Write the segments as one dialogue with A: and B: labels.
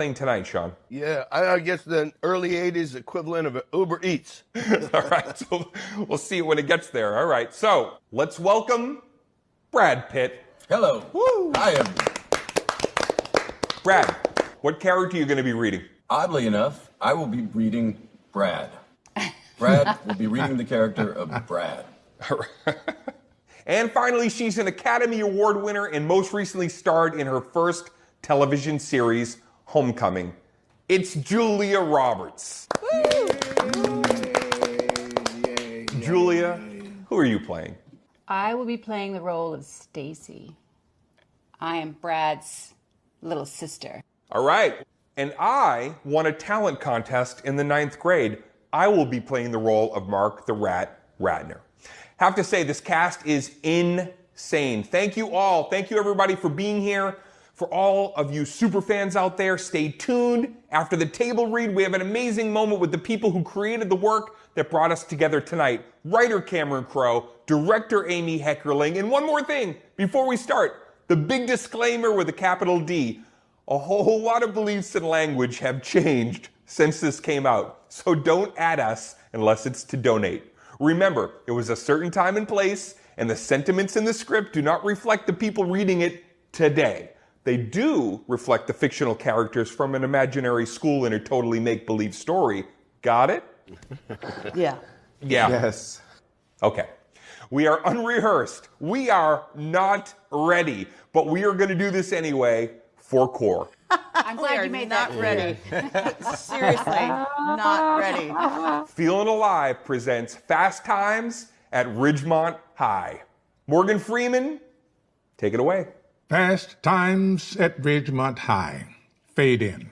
A: Tonight, Sean?
B: Yeah, I guess the early 80s equivalent of Uber Eats.
A: All right, so we'll see it when it gets there. All right, so let's welcome Brad Pitt.
C: Hello.
A: Woo.
C: I am.
A: Brad, what character are you going to be reading?
C: Oddly enough, I will be reading Brad. Brad will be reading the character of Brad.
A: And finally, she's an Academy Award winner and most recently starred in her first television series, Homecoming. It's Julia Roberts. Julia, who are you playing?
D: I will be playing the role of Stacy. I am Brad's little sister.
A: All right. And I won a talent contest in the 9th grade. I will be playing the role of Mark the Rat Ratner. Have to say, this cast is insane. Thank you all. Thank you, everybody, for being here. For all of you super fans out there, stay tuned. After the table read, we have an amazing moment with the people who created the work that brought us together tonight. Writer Cameron Crowe, director Amy Heckerling, and one more thing before we start, the big disclaimer with a capital D. A whole lot of beliefs and language have changed since this came out, so don't add us unless it's to donate. Remember, it was a certain time and place, and the sentiments in the script do not reflect the people reading it today. They do reflect the fictional characters from an imaginary school in a totally make-believe story. Got it?
E: Yeah.
A: Yeah.
F: Yes.
A: Okay. We are unrehearsed. We are not ready, but we are going to do this anyway for core.
D: I'm glad you made that
E: ready. Seriously, not ready.
A: Feelin' Alive presents Fast Times at Ridgemont High. Morgan Freeman, take it away.
G: Fast Times at Ridgemont High. Fade in.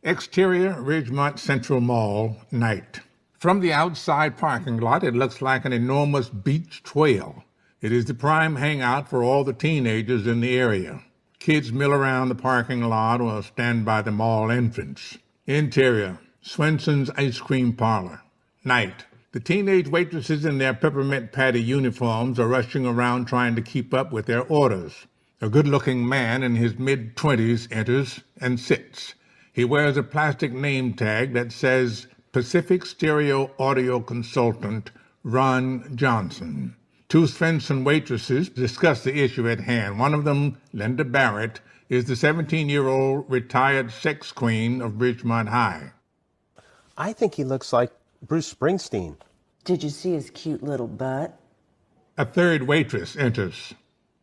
G: Exterior, Ridgemont Central Mall, night. From the outside parking lot, it looks like an enormous beach trail. It is the prime hangout for all the teenagers in the area. Kids mill around the parking lot or stand by the mall entrance. Interior, Swenson's Ice Cream Parlor. Night. The teenage waitresses in their peppermint patty uniforms are rushing around trying to keep up with their orders. A good-looking man in his mid-20s enters and sits. He wears a plastic name tag that says Pacific Stereo Audio Consultant Ron Johnson. Two Svensson waitresses discuss the issue at hand. One of them, Linda Barrett, is the 17-year-old retired sex queen of Ridgemont High.
F: I think he looks like Bruce Springsteen.
E: Did you see his cute little butt?
G: A third waitress enters.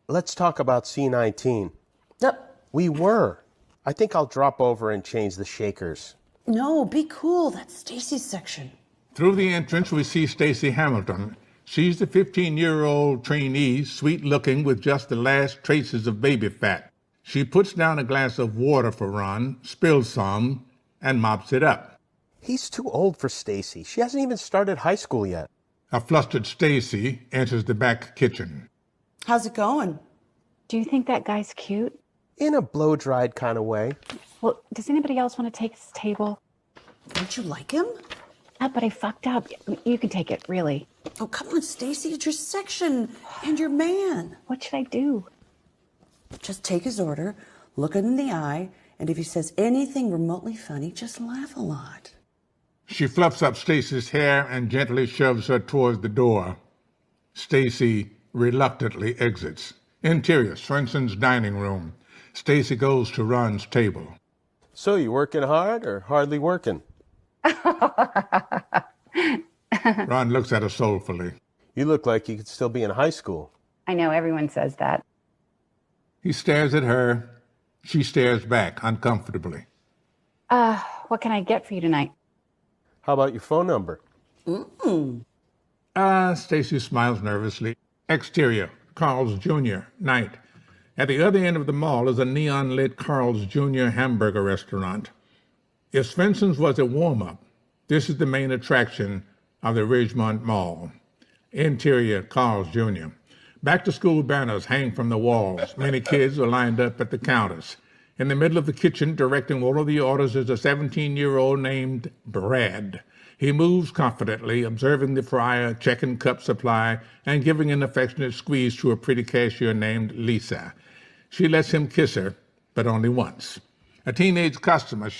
F: Let's talk about C19.
E: Yep.
F: We were. I think I'll drop over and change the shakers.
E: No, be cool. That's Stacy's section.
G: Through the entrance, we see Stacy Hamilton. She's the 15-year-old trainee, sweet-looking with just the last traces of baby fat. She puts down a glass of water for Ron, spills some, and mops it up.
F: He's too old for Stacy. She hasn't even started high school yet.
G: A flustered Stacy enters the back kitchen.
E: How's it going?
D: Do you think that guy's cute?
F: In a blow-dried kind of way.
D: Well, does anybody else want to take his table?
E: Don't you like him?
D: Yeah, but I fucked up. You can take it, really.
E: Oh, come on, Stacy. It's your section and your man.
D: What should I do?
E: Just take his order, look him in the eye, and if he says anything remotely funny, just laugh a lot.
G: She fluffs up Stacy's hair and gently shoves her towards the door. Stacy reluctantly exits. Interior, Swenson's dining room. Stacy goes to Ron's table.
F: So you working hard or hardly working?
G: Ron looks at her soulfully.
F: You look like you could still be in high school.
D: I know, everyone says that.
G: He stares at her. She stares back uncomfortably.
D: What can I get for you tonight?
F: How about your phone number?
G: Stacy smiles nervously. Exterior, Carl's Jr., night. At the other end of the mall is a neon-lit Carl's Jr. hamburger restaurant. If Svenson's was a warm-up, this is the main attraction of the Ridgemont Mall. Interior, Carl's Jr. Back-to-school banners hang from the walls. Many kids are lined up at the counters. In the middle of the kitchen, directing all of the orders, is a 17-year-old named Brad. He moves confidently, observing the fryer, checking cup supply, and giving an affectionate squeeze to a pretty cashier named Lisa. She lets him kiss her, but only once. A teenage customer